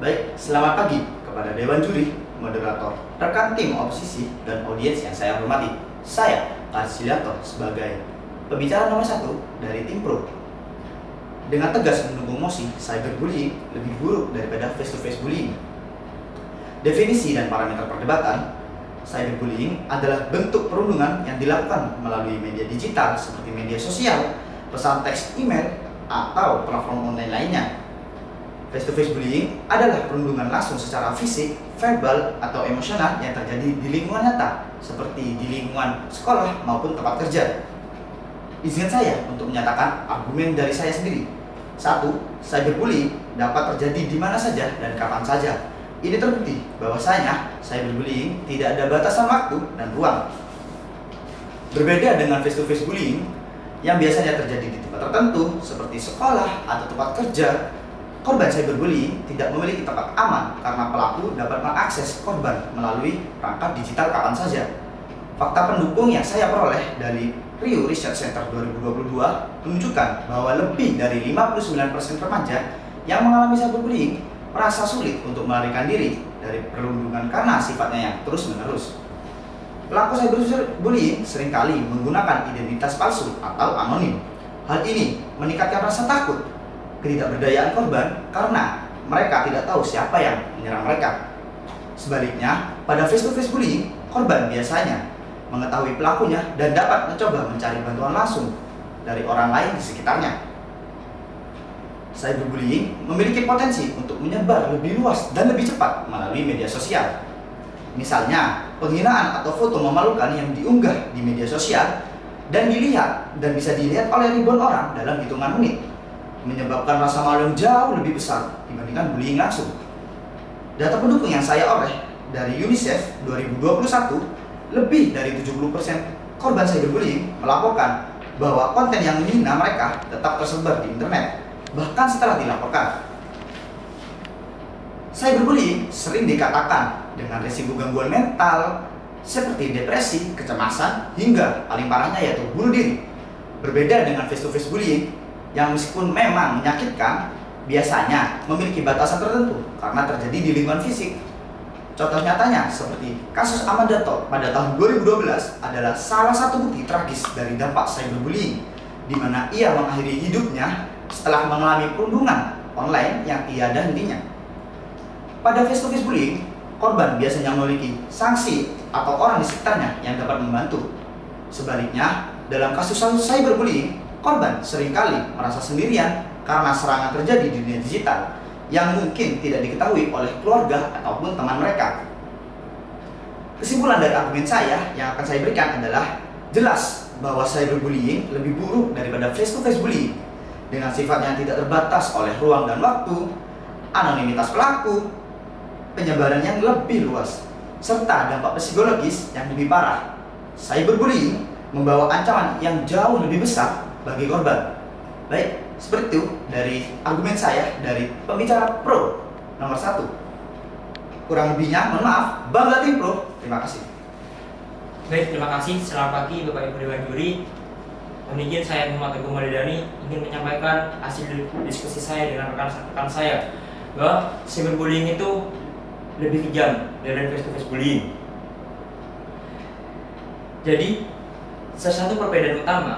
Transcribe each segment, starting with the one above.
Baik, selamat pagi kepada Dewan Juri, moderator, rekan tim oposisi, dan audiens yang saya hormati. Saya, Arsiliato, sebagai pembicara nomor 1 dari tim Pro. Dengan tegas mendukung mosi, cyberbullying lebih buruk daripada face-to-face bullying. Definisi dan parameter perdebatan, cyberbullying adalah bentuk perundungan yang dilakukan melalui media digital seperti media sosial, pesan teks email, atau platform online lainnya. Face-to-face bullying adalah perundungan langsung secara fisik, verbal, atau emosional yang terjadi di lingkungan nyata, seperti di lingkungan sekolah maupun tempat kerja. Izinkan saya untuk menyatakan argumen dari saya sendiri. 1. Cyberbullying dapat terjadi di mana saja dan kapan saja. Ini terbukti bahwasanya cyberbullying tidak ada batasan waktu dan ruang. Berbeda dengan face-to-face bullying yang biasanya terjadi di tempat tertentu seperti sekolah atau tempat kerja, korban cyberbullying tidak memiliki tempat aman karena pelaku dapat mengakses korban melalui perangkat digital kapan saja. Fakta pendukung yang saya peroleh dari Pew Research Center 2022 menunjukkan bahwa lebih dari 59% remaja yang mengalami cyberbullying merasa sulit untuk melarikan diri dari perundungan karena sifatnya yang terus-menerus. Pelaku cyberbullying seringkali menggunakan identitas palsu atau anonim. Hal ini meningkatkan rasa takut, ketidakberdayaan korban karena mereka tidak tahu siapa yang menyerang mereka. Sebaliknya, pada face-to-face bullying, korban biasanya mengetahui pelakunya dan dapat mencoba mencari bantuan langsung dari orang lain di sekitarnya. Cyberbullying memiliki potensi untuk menyebar lebih luas dan lebih cepat melalui media sosial. Misalnya, penghinaan atau foto memalukan yang diunggah di media sosial dan bisa dilihat oleh ribuan orang dalam hitungan menit, menyebabkan rasa malu yang jauh lebih besar dibandingkan bullying langsung. Data pendukung yang saya oleh dari UNICEF 2021, lebih dari 70% korban cyberbullying melaporkan bahwa konten yang menghina mereka tetap tersebar di internet, bahkan setelah dilaporkan. Cyberbullying sering dikatakan dengan risiko gangguan mental seperti depresi, kecemasan, hingga paling parahnya yaitu bunuh diri. Berbeda dengan face-to-face bullying yang meskipun memang menyakitkan, biasanya memiliki batasan tertentu karena terjadi di lingkungan fisik. Contoh nyatanya seperti kasus Amandato pada tahun 2012 adalah salah satu bukti tragis dari dampak cyberbullying, di mana ia mengakhiri hidupnya setelah mengalami perundungan online yang tiada hentinya. Pada face-to-face bullying, korban biasanya memiliki sanksi atau orang di sekitarnya yang dapat membantu. Sebaliknya, dalam kasus cyberbullying, korban seringkali merasa sendirian karena serangan terjadi di dunia digital yang mungkin tidak diketahui oleh keluarga ataupun teman mereka. Kesimpulan dari argumen saya yang akan saya berikan adalah jelas bahwa cyberbullying lebih buruk daripada face-to-face bullying dengan sifat yang tidak terbatas oleh ruang dan waktu, anonimitas pelaku, penyebaran yang lebih luas, serta dampak psikologis yang lebih parah. Cyberbullying membawa ancaman yang jauh lebih besar bagi korban. Baik, seperti itu dari argumen saya dari pembicara Pro nomor 1. Kurang lebihnya, mohon maaf. Bangga tim Pro. Terima kasih. Baik, terima kasih. Selamat pagi Bapak Ibu Dewan Juri. Mohon izin saya Muhammad Teguh Maridani ingin menyampaikan hasil diskusi saya dengan rekan-rekan saya bahwa cyberbullying itu lebih kejam dari face-to-face bullying. Jadi, salah satu perbedaan utama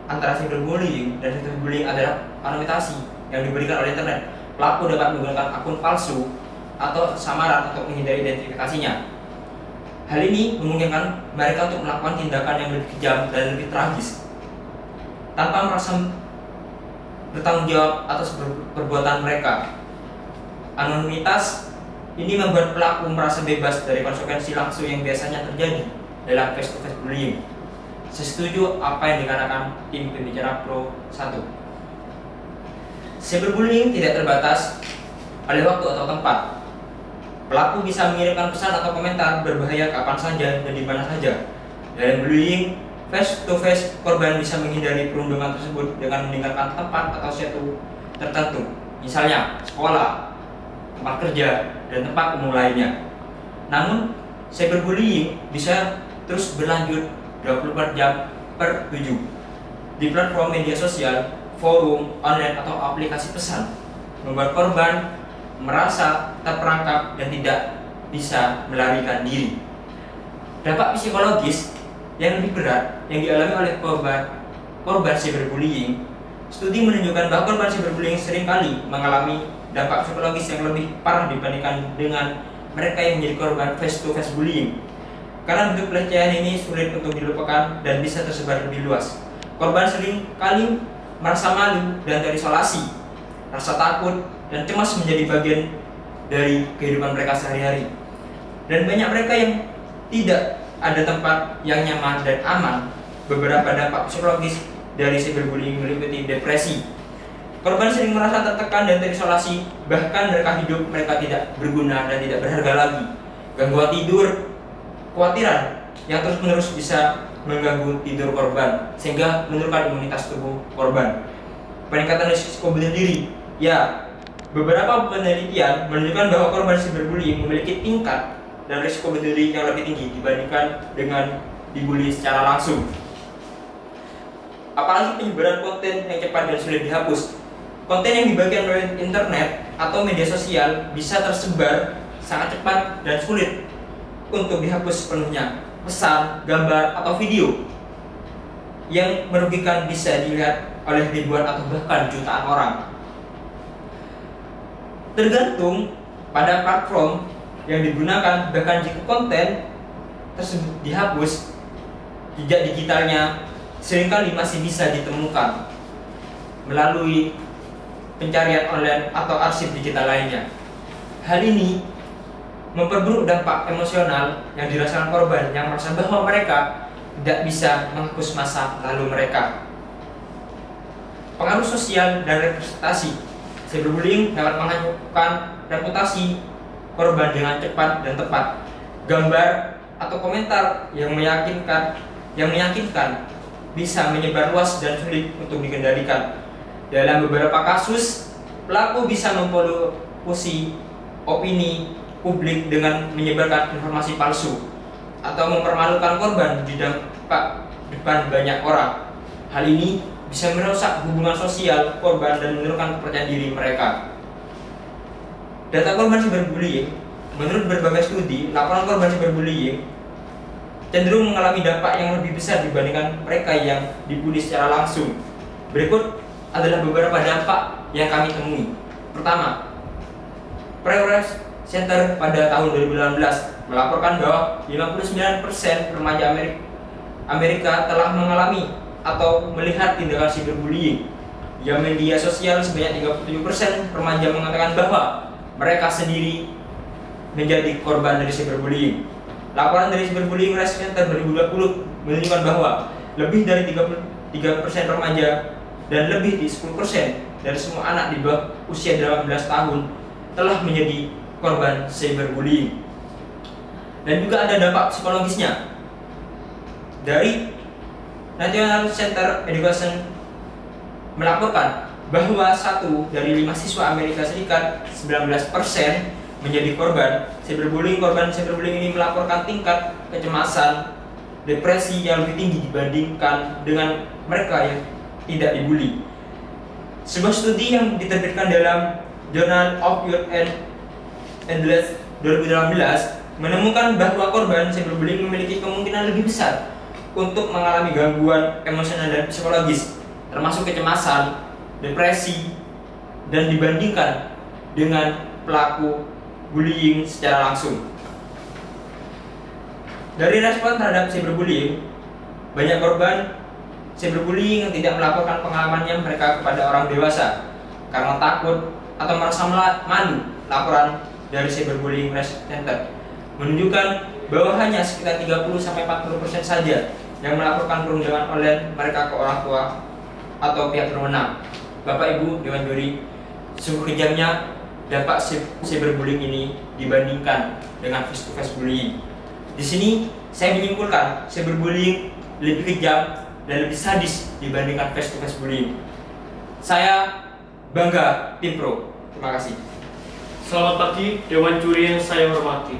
antara cyberbullying dan face-to-face bullying adalah anonimisasi yang diberikan oleh internet. Pelaku dapat menggunakan akun palsu atau samaran untuk menghindari identifikasinya. Hal ini memungkinkan mereka untuk melakukan tindakan yang lebih kejam dan lebih tragis tanpa merasa bertanggung jawab atas perbuatan mereka. Anonimitas ini membuat pelaku merasa bebas dari konsekuensi langsung yang biasanya terjadi dalam face-to-face bullying. Saya setuju apa yang dikatakan tim pembicara Pro 1. Cyberbullying tidak terbatas oleh waktu atau tempat. Pelaku bisa mengirimkan pesan atau komentar berbahaya kapan saja dan di mana saja. Dalam bullying face-to-face, korban bisa menghindari perundungan tersebut dengan meninggalkan tempat atau suatu tertentu, misalnya sekolah, tempat kerja, dan tempat umum lainnya. Namun, cyberbullying bisa terus berlanjut 24 jam per 7 di platform media sosial, forum, online, atau aplikasi pesan, membuat korban merasa terperangkap dan tidak bisa melarikan diri. Dampak psikologis yang lebih berat yang dialami oleh korban cyberbullying, studi menunjukkan bahwa korban cyberbullying seringkali mengalami dampak psikologis yang lebih parah dibandingkan dengan mereka yang menjadi korban face-to-face bullying. Karena bentuk pelecehan ini sulit untuk dilupakan dan bisa tersebar lebih luas. Korban seringkali merasa malu dan terisolasi, rasa takut dan cemas menjadi bagian dari kehidupan mereka sehari-hari. Dan banyak mereka yang tidak ada tempat yang nyaman dan aman. Beberapa dampak psikologis dari cyberbullying meliputi depresi. Korban sering merasa tertekan dan terisolasi, bahkan mereka tidak berguna dan tidak berharga lagi. Gangguan tidur, kekhawatiran yang terus-menerus bisa mengganggu tidur korban sehingga menurunkan imunitas tubuh korban. Peningkatan risiko bunuh diri. Ya, beberapa penelitian menunjukkan bahwa korban cyberbullying memiliki tingkat dan risiko bunuh diri yang lebih tinggi dibandingkan dengan dibully secara langsung. Apalagi penyebaran konten yang cepat dan sulit dihapus. Konten yang dibagikan melalui internet atau media sosial bisa tersebar sangat cepat dan sulit untuk dihapus sepenuhnya. Pesan, gambar, atau video yang merugikan bisa dilihat oleh ribuan atau bahkan jutaan orang. Tergantung pada platform yang digunakan, bahkan jika konten tersebut dihapus, jejak digitalnya seringkali masih bisa ditemukan melalui pencarian online atau arsip digital lainnya. Hal ini memperburuk dampak emosional yang dirasakan korban yang merasa bahwa mereka tidak bisa menghapus masa lalu mereka. Pengaruh sosial dan representasi. Cyberbullying dapat menghancurkan reputasi korban dengan cepat dan tepat. Gambar atau komentar yang meyakinkan bisa menyebar luas dan sulit untuk dikendalikan. Dalam beberapa kasus, pelaku bisa memprovokasi opini publik dengan menyebarkan informasi palsu atau mempermalukan korban di depan banyak orang. Hal ini bisa merusak hubungan sosial korban dan menurunkan kepercayaan diri mereka. Data korban cyberbullying. Menurut berbagai studi, laporan korban cyberbullying cenderung mengalami dampak yang lebih besar dibandingkan mereka yang dibully secara langsung. Berikut adalah beberapa dampak yang kami temui. Pertama, Progress Center pada tahun 2018 melaporkan bahwa 59% remaja Amerika telah mengalami atau melihat tindakan cyberbullying. Di media sosial sebanyak 37% remaja mengatakan bahwa mereka sendiri menjadi korban dari cyberbullying. Laporan dari Cyberbullying Research Center 2020 menunjukkan bahwa lebih dari 33% remaja dan lebih di 10% dari semua anak di bawah usia 18 tahun telah menjadi korban cyberbullying. Dan juga ada dampak psikologisnya. Dari National Center Education melaporkan bahwa 1 dari 5 siswa Amerika Serikat, 19%, menjadi korban cyberbullying. Korban cyberbullying ini melaporkan tingkat kecemasan, depresi yang lebih tinggi dibandingkan dengan mereka yang tidak dibully. Sebuah studi yang diterbitkan dalam Journal of Youth and Adolescence 2018 menemukan bahwa korban cyberbullying memiliki kemungkinan lebih besar untuk mengalami gangguan emosional dan psikologis, termasuk kecemasan, depresi, dan dibandingkan dengan pelaku bullying secara langsung. Dari respon terhadap cyberbullying, banyak korban cyberbullying yang tidak melaporkan pengalamannya mereka kepada orang dewasa karena takut atau merasa malu. Laporan dari Cyberbullying Research Center menunjukkan bahwa hanya sekitar 30-40% saja yang melaporkan perundangan online mereka ke orang tua atau pihak berwenang. Bapak Ibu Dewan Juri, sungguh kejamnya dampak cyberbullying ini dibandingkan dengan face-to-face bullying. Di sini saya menyimpulkan cyberbullying lebih kejam dan lebih sadis dibandingkan face-to-face bullying. Saya bangga tim Pro. Terima kasih. Selamat pagi Dewan Juri yang saya hormati.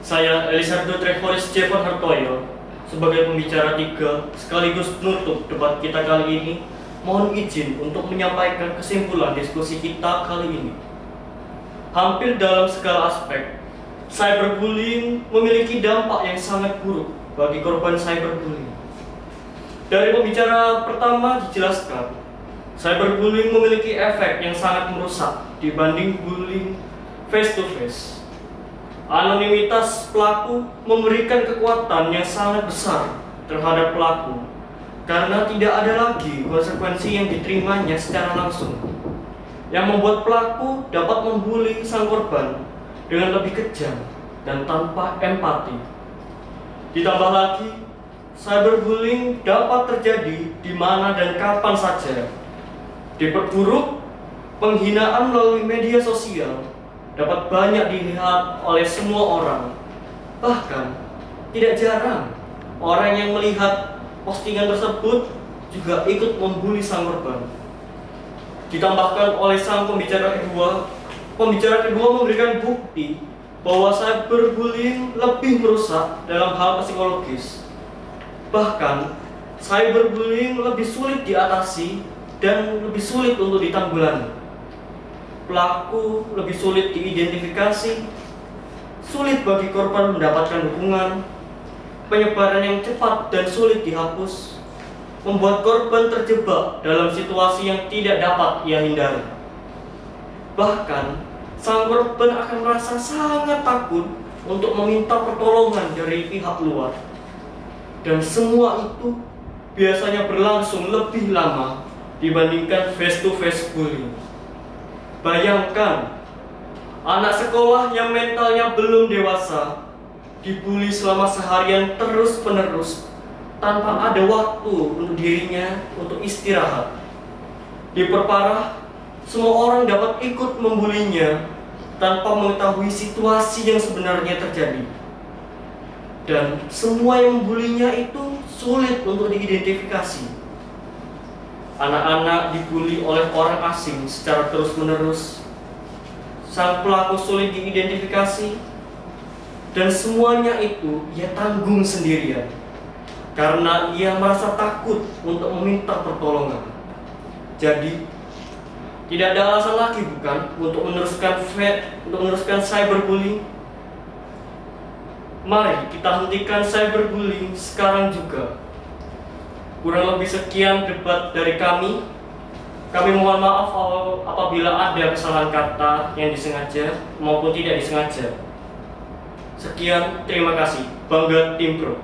Saya Elisardo Trevoris Jevon Hartoyo sebagai pembicara 3 sekaligus penutup debat kita kali ini. Mohon izin untuk menyampaikan kesimpulan diskusi kita kali ini. hampir dalam segala aspek, cyberbullying memiliki dampak yang sangat buruk bagi korban cyberbullying. Dari pembicara pertama dijelaskan, cyberbullying memiliki efek yang sangat merusak dibanding bullying face to face. Anonimitas pelaku memberikan kekuatan yang sangat besar terhadap pelaku karena tidak ada lagi konsekuensi yang diterimanya secara langsung, yang membuat pelaku dapat membuli sang korban dengan lebih kejam dan tanpa empati. Ditambah lagi, cyberbullying dapat terjadi di mana dan kapan saja. Diperburuk, penghinaan melalui media sosial dapat banyak dilihat oleh semua orang. Bahkan, tidak jarang orang yang melihat postingan tersebut juga ikut membuli sang korban. Ditambahkan oleh sang pembicara kedua memberikan bukti bahwa cyberbullying lebih merusak dalam hal psikologis. Bahkan, cyberbullying lebih sulit diatasi dan lebih sulit untuk ditanggulangi. Pelaku lebih sulit diidentifikasi, sulit bagi korban mendapatkan dukungan, penyebaran yang cepat dan sulit dihapus, membuat korban terjebak dalam situasi yang tidak dapat ia hindari. Bahkan, sang korban akan merasa sangat takut untuk meminta pertolongan dari pihak luar. Dan semua itu biasanya berlangsung lebih lama dibandingkan face-to-face bullying. Bayangkan, anak sekolah yang mentalnya belum dewasa dibully selama seharian terus-menerus tanpa ada waktu untuk dirinya untuk istirahat. Diperparah, semua orang dapat ikut membulinya tanpa mengetahui situasi yang sebenarnya terjadi. Dan semua yang membulinya itu sulit untuk diidentifikasi. Anak-anak dibully oleh orang asing secara terus-menerus. Sang pelaku sulit diidentifikasi, dan semuanya itu ia tanggung sendirian karena ia merasa takut untuk meminta pertolongan. Jadi, tidak ada alasan lagi bukan untuk meneruskan cyberbullying. Mari kita hentikan cyberbullying sekarang juga. Kurang lebih sekian debat dari kami. Kami mohon maaf apabila ada kesalahan kata yang disengaja maupun tidak disengaja. Sekian, terima kasih. Bangga Tim Pro.